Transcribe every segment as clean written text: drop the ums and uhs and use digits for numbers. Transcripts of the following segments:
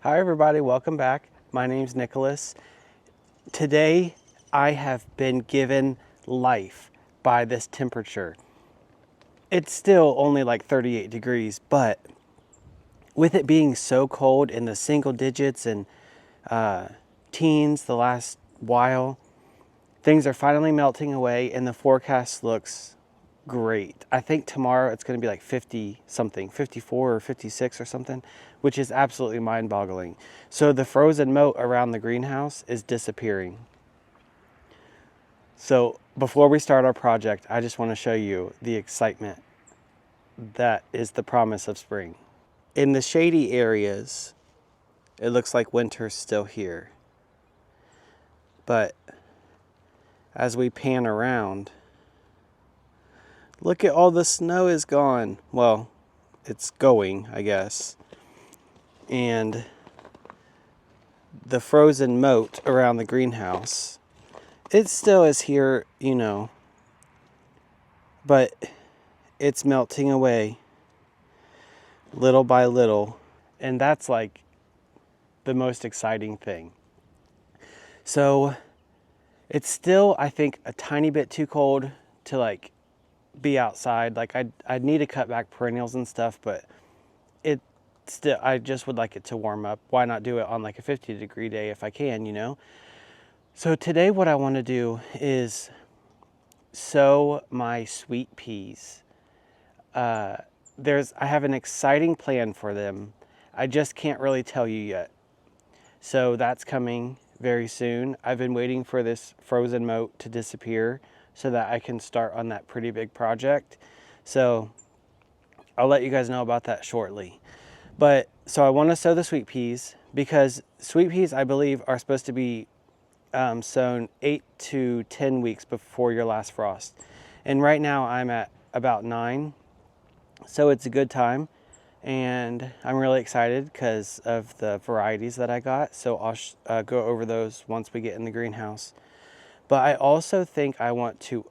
Hi everybody, welcome back. My name's Nicholas. Today I have been given life by this temperature. It's still only like 38 degrees, but with it being so cold in the single digits and teens the last while, things are finally melting away and the forecast looks great. I think tomorrow it's going to be like 50 something, 54 or 56 or something, which is absolutely mind-boggling. So the frozen moat around the greenhouse is disappearing. So before we start our project, I just want to show you the excitement that is the promise of spring. In the shady areas, it looks like winter's still here. But as we pan around, look at all the snow is gone. Well, it's going, I guess. And the frozen moat around the greenhouse, it still is here, you know, but it's melting away little by little. And that's like the most exciting thing. So it's still, I think, a tiny bit too cold to like be outside. Like I'd need to cut back perennials and stuff, but it still, I just would like it to warm up. Why not do it on like a 50-degree day if I can, you know? So today what I want to do is sow my sweet peas. I have an exciting plan for them. I just can't really tell you yet. So that's coming very soon. I've been waiting for this frozen moat to disappear so that I can start on that pretty big project. So I'll let you guys know about that shortly. But so I want to sow the sweet peas because sweet peas, I believe, are supposed to be sown 8 to 10 weeks before your last frost. And right now I'm at about 9. So it's a good time. And I'm really excited because of the varieties that I got. So I'll go over those once we get in the greenhouse. But I also think I want to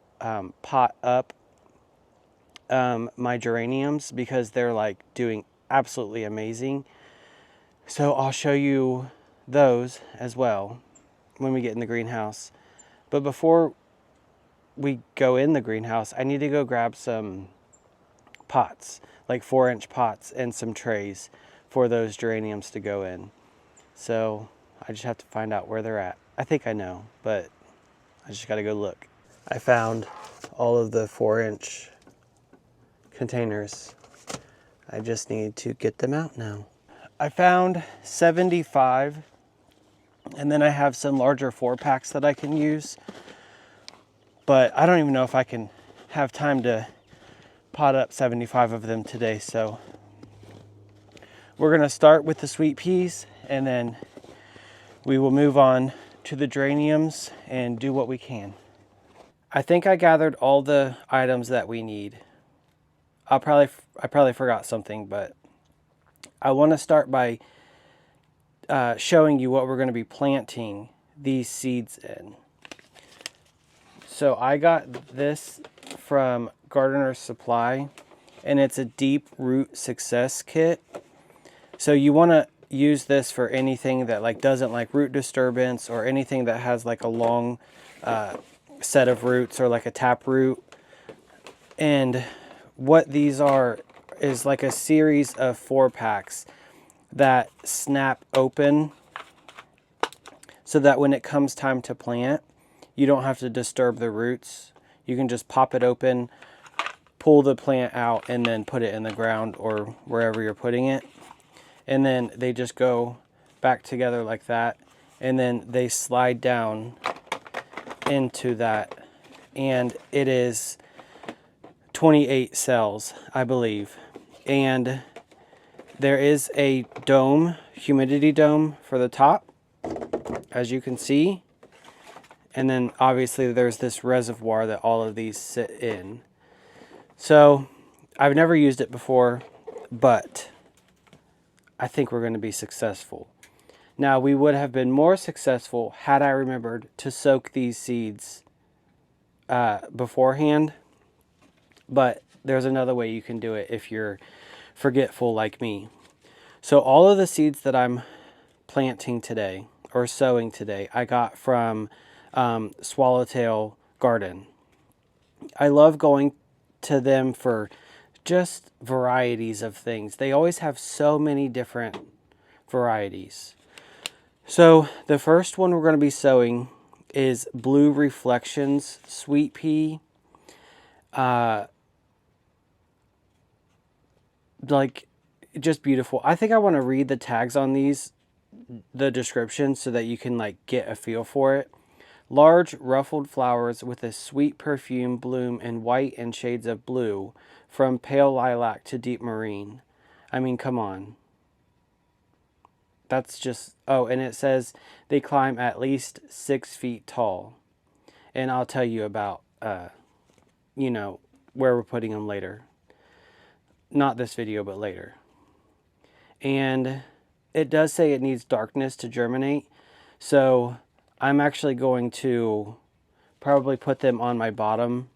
pot up my geraniums because they're like doing absolutely amazing. So I'll show you those as well when we get in the greenhouse. But before we go in the greenhouse, I need to go grab some pots, like 4-inch pots and some trays for those geraniums to go in. So I just have to find out where they're at. I think I know, but I just got to go look. I found all of the 4-inch containers. I just need to get them out now. I found 75, and then I have some larger 4-packs that I can use, but I don't even know if I can have time to pot up 75 of them today. So we're gonna start with the sweet peas and then we will move on to the geraniums and do what we can. I think I gathered all the items that we need. I probably forgot something, but I want to start by showing you what we're going to be planting these seeds in. So I got this from Gardener's Supply, and it's a deep root success kit. So you want to use this for anything that like doesn't like root disturbance or anything that has like a long set of roots or like a tap root. And what these are is like a series of 4-packs that snap open so that when it comes time to plant, you don't have to disturb the roots. You can just pop it open, pull the plant out, and then put it in the ground or wherever you're putting it. And then they just go back together like that. And then they slide down into that. And it is 28 cells, I believe. And there is a dome, humidity dome for the top, as you can see. And then obviously there's this reservoir that all of these sit in. So I've never used it before, but I think we're going to be successful. Now we would have been more successful had I remembered to soak these seeds beforehand. But there's another way you can do it if you're forgetful like me. So all of the seeds that I'm planting today, or sowing today, I got from Swallowtail Garden. I love going to them for just varieties of things. They always have so many different varieties. So the first one we're going to be sowing is Blue Reflections Sweet Pea. Like, just beautiful. I think I want to read the tags on these, the description, so that you can like get a feel for it. Large ruffled flowers with a sweet perfume bloom in white and shades of blue, from pale lilac to deep marine. I mean, come on. That's just, oh, and it says they climb at least 6 feet tall. And I'll tell you about, you know, where we're putting them later. Not this video, but later. And it does say it needs darkness to germinate. So I'm actually going to probably put them on my bottom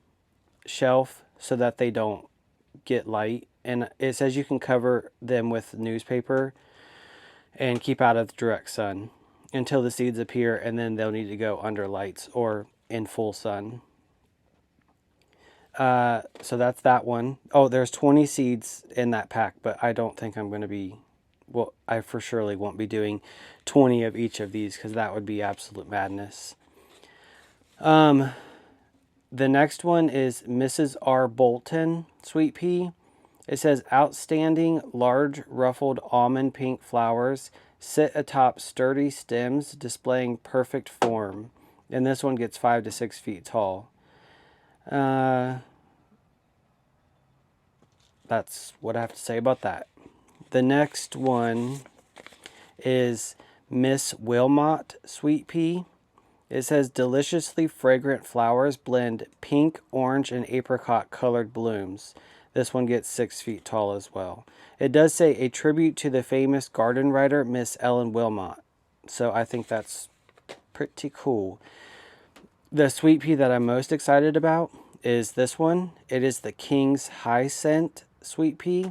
shelf so that they don't get light. And it says you can cover them with newspaper and keep out of the direct sun until the seeds appear, and then they'll need to go under lights or in full sun. So that's that one. Oh, there's 20 seeds in that pack, but I don't think I'm going to be, well, I for surely won't be doing 20 of each of these, because that would be absolute madness. The next one is Mrs. R. Bolton Sweet Pea. It says outstanding large ruffled almond pink flowers sit atop sturdy stems displaying perfect form. And this one gets 5 to 6 feet tall. That's what I have to say about that. The next one is Miss Wilmott Sweet Pea. It says deliciously fragrant flowers blend pink, orange, and apricot colored blooms. This one gets 6 feet tall as well. It does say a tribute to the famous garden writer, Miss Ellen Wilmot. So I think that's pretty cool. The sweet pea that I'm most excited about is this one. It is the King's High Scent Sweet Pea.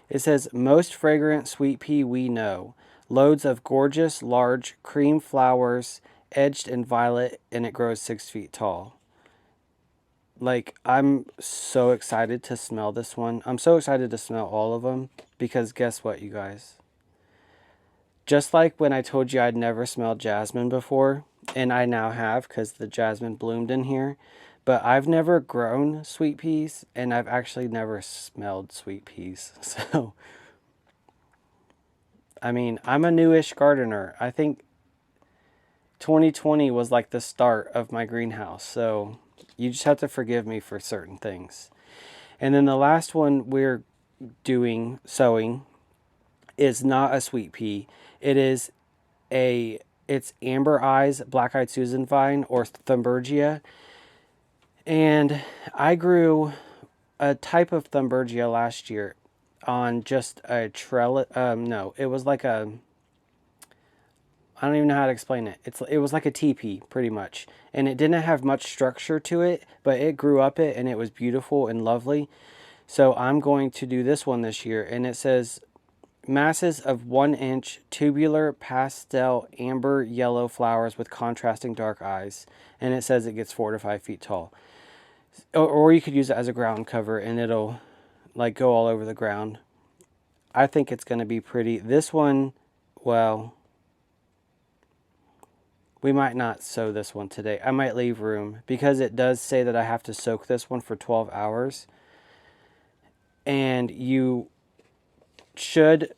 It says most fragrant sweet pea we know. Loads of gorgeous, large cream flowers, edged in violet, and it grows 6 feet tall. Like, I'm so excited to smell this one. I'm so excited to smell all of them, because guess what, you guys? Just like when I told you I'd never smelled jasmine before, and I now have, because the jasmine bloomed in here, but I've never grown sweet peas, and I've actually never smelled sweet peas. So, I mean, I'm a newish gardener. I think 2020 was like the start of my greenhouse, so you just have to forgive me for certain things. And then the last one we're doing, sowing, is not a sweet pea. It's Amber Eyes Black-Eyed Susan Vine, or Thumbergia. And I grew a type of Thumbergia last year on just a trellis. No, it was like a, I don't even know how to explain it. It was like a teepee, pretty much. And it didn't have much structure to it, but it grew up it, and it was beautiful and lovely. So I'm going to do this one this year. And it says masses of 1-inch tubular pastel amber yellow flowers with contrasting dark eyes. And it says it gets 4 to 5 feet tall. Or you could use it as a ground cover, and it'll like go all over the ground. I think it's going to be pretty. This one, well, we might not sow this one today. I might leave room, because it does say that I have to soak this one for 12 hours. And you should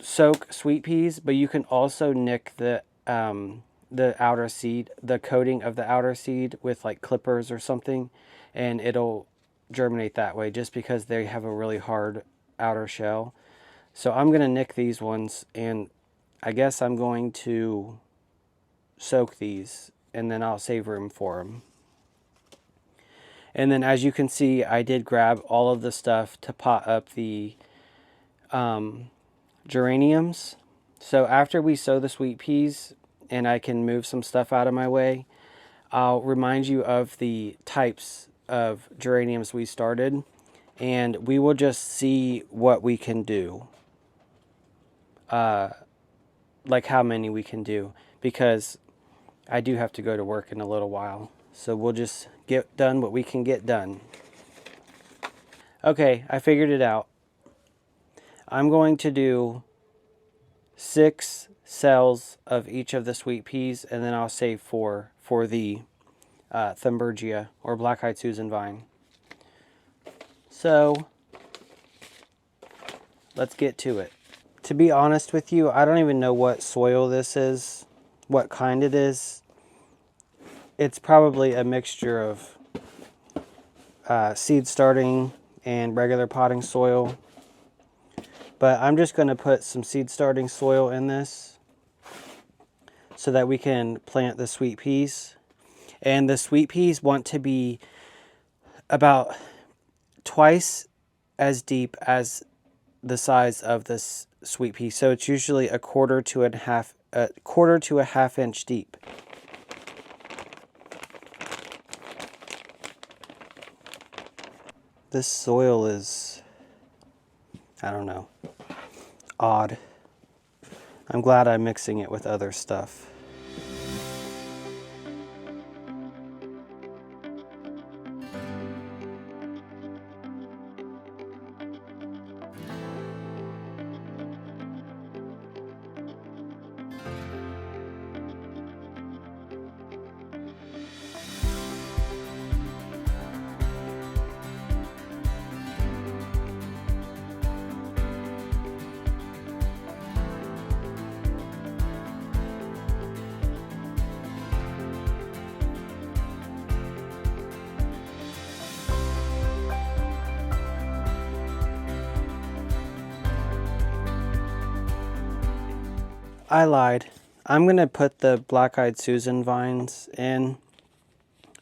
soak sweet peas, but you can also nick the outer seed, the coating of the outer seed, with like clippers or something, and it'll germinate that way, just because they have a really hard outer shell. So I'm going to nick these ones, and I guess I'm going to soak these, and then I'll save room for them. And then, as you can see, I did grab all of the stuff to pot up the geraniums. So after we sow the sweet peas and I can move some stuff out of my way, I'll remind you of the types of geraniums we started, and we will just see what we can do. like how many we can do, because I do have to go to work in a little while. So we'll just get done what we can get done. Okay, I figured it out. I'm going to do 6 cells of each of the sweet peas, and then I'll save 4 for the Thumbergia, or black-eyed Susan vine. So let's get to it. To be honest with you, I don't even know what soil this is, what kind it is. It's probably a mixture of seed starting and regular potting soil. But I'm just going to put some seed starting soil in this so that we can plant the sweet peas. And the sweet peas want to be about twice as deep as the size of this sweet pea. So it's usually a quarter to a half inch deep. This soil is, I don't know, odd. I'm glad I'm mixing it with other stuff. I lied. I'm going to put the black-eyed Susan vines in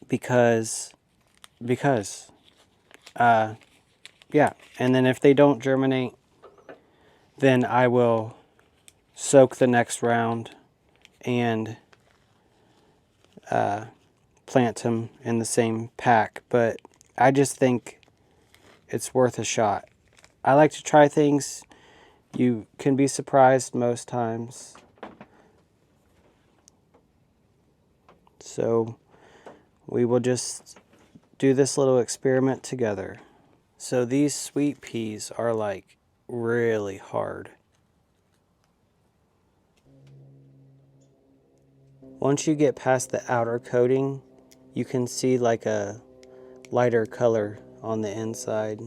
because, yeah. And then if they don't germinate, then I will soak the next round and plant them in the same pack. But I just think it's worth a shot. I like to try things. You can be surprised most times. So we will just do this little experiment together. So these sweet peas are like really hard. Once you get past the outer coating, you can see like a lighter color on the inside.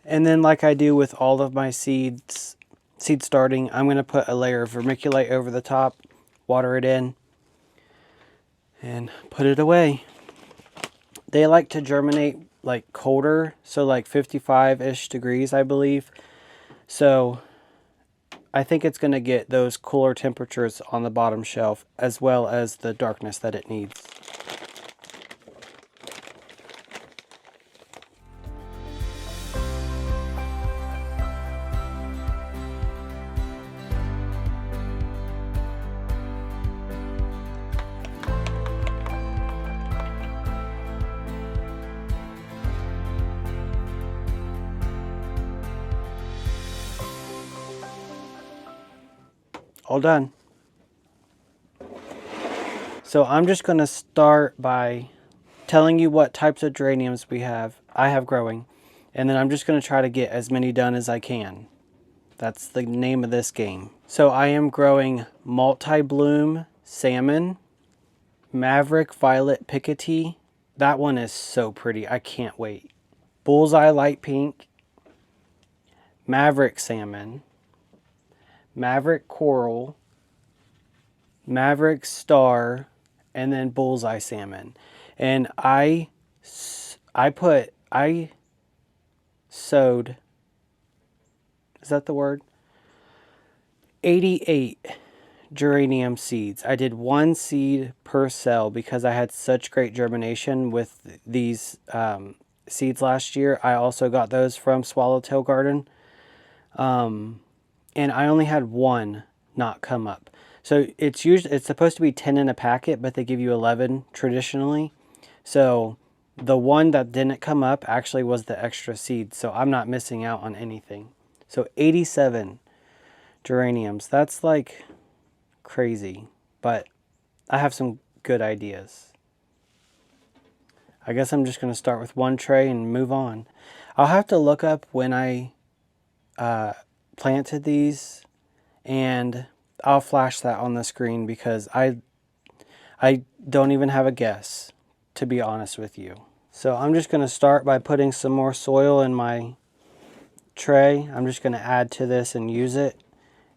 And then like I do with all of my seed starting, I'm going to put a layer of vermiculite over the top, water it in, and put it away. They like to germinate like colder, so like 55-ish degrees, I believe. So I think it's going to get those cooler temperatures on the bottom shelf as well as the darkness that it needs. All done. So I'm just going to start by telling you what types of geraniums I have growing, and then I'm just going to try to get as many done as I can. That's the name of this game. So I am growing Multibloom Salmon, Maverick Violet Picotee. That one is so pretty. I can't wait. BullsEye Light Pink, Maverick Salmon, Maverick Coral, Maverick Star, and then BullsEye Salmon. And I sowed, is that the word? 88 geranium seeds. I did 1 seed per cell because I had such great germination with these seeds last year. I also got those from Swallowtail Garden. And I only had 1 not come up. So it's supposed to be 10 in a packet, but they give you 11 traditionally. So the one that didn't come up actually was the extra seed. So I'm not missing out on anything. So 87 geraniums. That's like crazy, but I have some good ideas. I guess I'm just going to start with 1 tray and move on. I'll have to look up when I planted these, and I'll flash that on the screen because I don't even have a guess, to be honest with you. So I'm just going to start by putting some more soil in my tray. I'm just going to add to this and use it,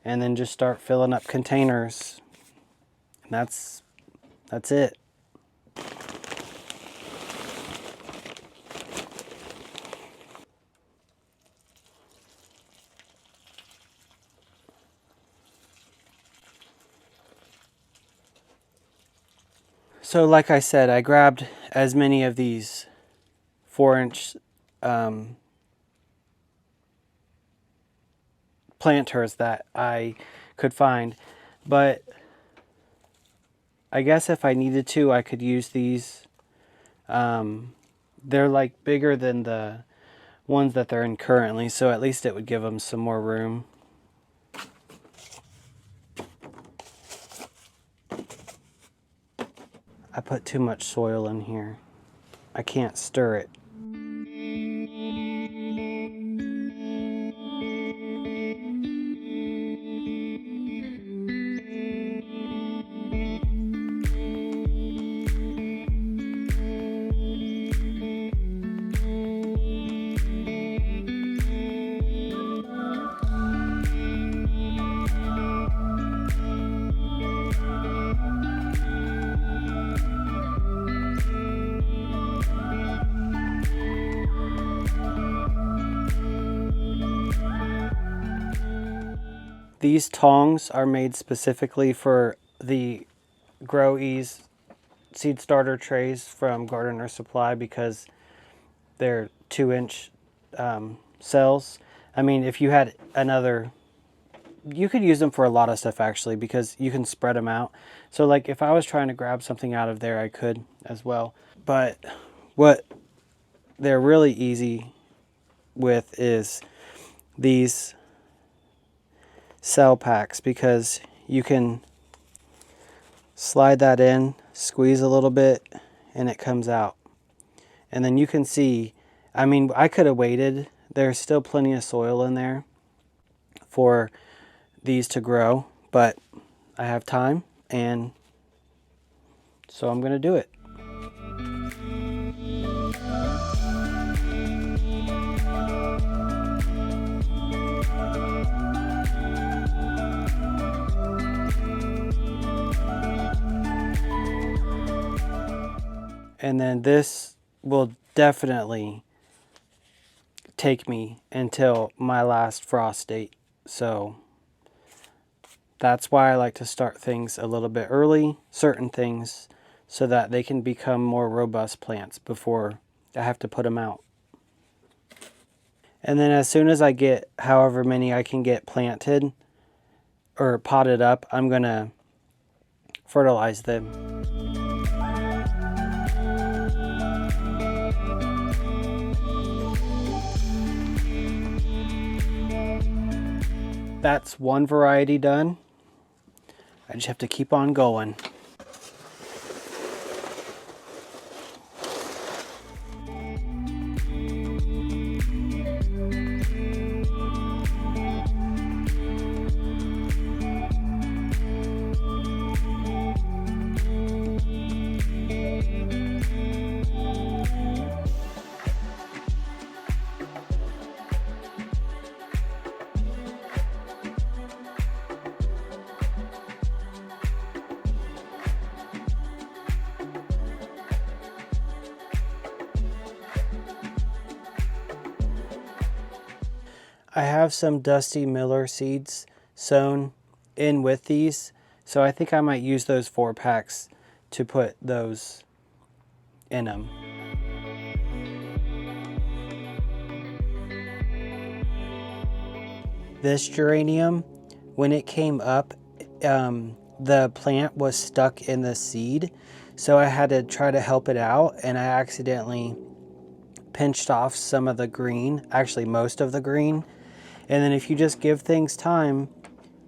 and then just start filling up containers. And that's it. So like I said, I grabbed as many of these 4-inch planters that I could find, but I guess if I needed to, I could use these. They're like bigger than the ones that they're in currently, so at least it would give them some more room. I put too much soil in here. I can't stir it. These tongs are made specifically for the Grow Ease seed starter trays from Gardener Supply because they're 2-inch cells. I mean, if you had another, you could use them for a lot of stuff actually because you can spread them out. So like if I was trying to grab something out of there, I could as well. But what they're really easy with is these cell packs, because you can slide that in, squeeze a little bit, and it comes out. And then you can see, I mean, I could have waited. There's still plenty of soil in there for these to grow, but I have time, and so I'm going to do it. And then this will definitely take me until my last frost date. So that's why I like to start things a little bit early, certain things, so that they can become more robust plants before I have to put them out. And then as soon as I get however many I can get planted or potted up, I'm going to fertilize them. That's one variety done. I just have to keep on going. I have some Dusty Miller seeds sown in with these So I think I might use those 4 packs to put those in them. This geranium, when it came up, the plant was stuck in the seed, so I had to try to help it out, and I accidentally pinched off some of the green, actually most of the green. And then if you just give things time,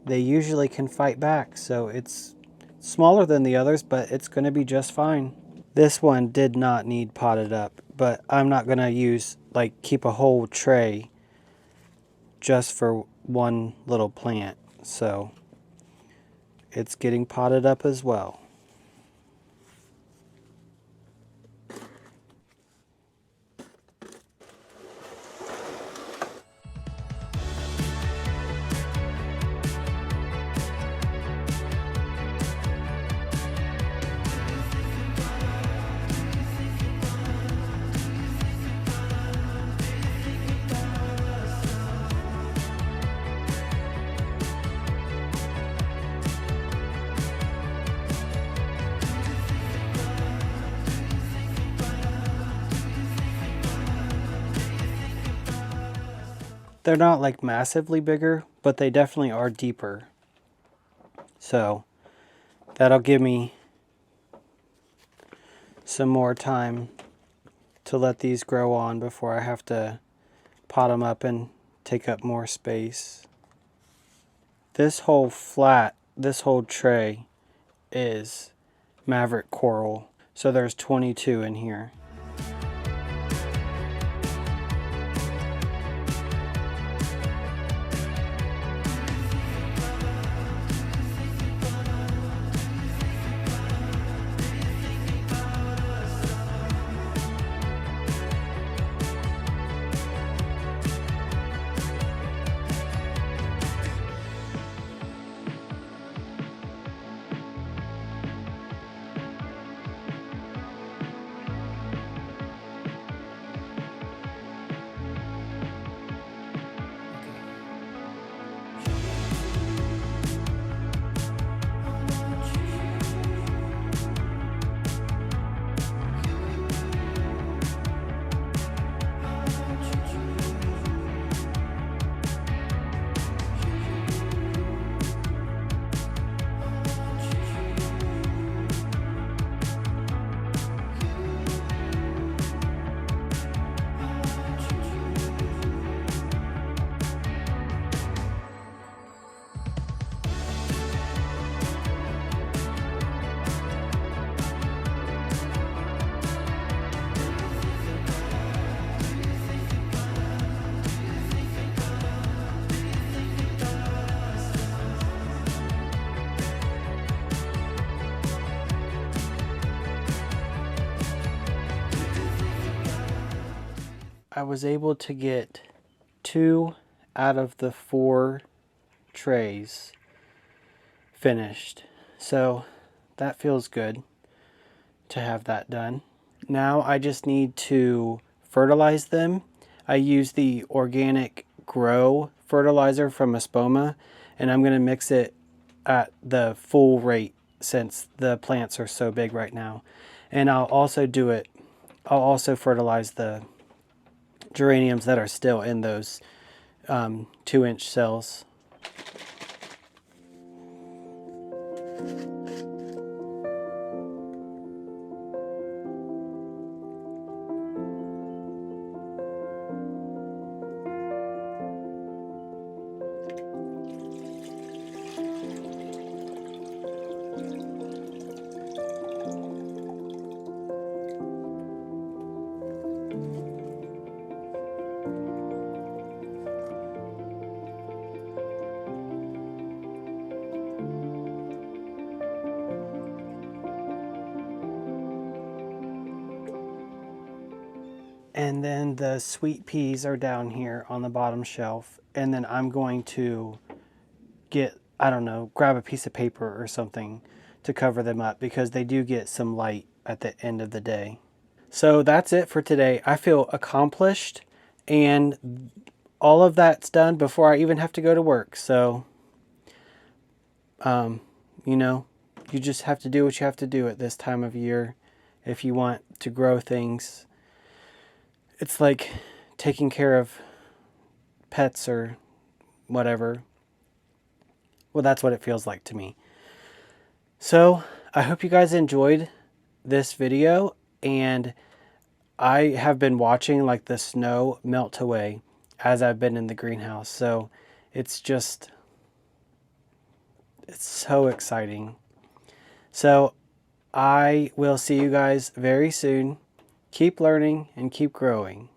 they usually can fight back. So it's smaller than the others, but it's going to be just fine. This one did not need potted up, but I'm not going to keep a whole tray just for one little plant. So it's getting potted up as well. They're not like massively bigger, but they definitely are deeper. So that'll give me some more time to let these grow on before I have to pot them up and take up more space. This whole tray is Maverick coral. So there's 22 in here. I was able to get 2 out of the 4 trays finished. So that feels good to have that done. Now I just need to fertilize them. I use the organic grow fertilizer from Espoma, and I'm going to mix it at the full rate since the plants are so big right now. And I'll also fertilize the geraniums that are still in those 2-inch cells. And then the sweet peas are down here on the bottom shelf. And then I'm going to get, I don't know, grab a piece of paper or something to cover them up because they do get some light at the end of the day. So that's it for today. I feel accomplished and all of that's done before I even have to go to work. So, you know, you just have to do what you have to do at this time of year if you want to grow things. It's like taking care of pets or whatever. Well, that's what it feels like to me. So I hope you guys enjoyed this video, and I have been watching like the snow melt away as I've been in the greenhouse. So it's so exciting. So I will see you guys very soon. Keep learning and keep growing.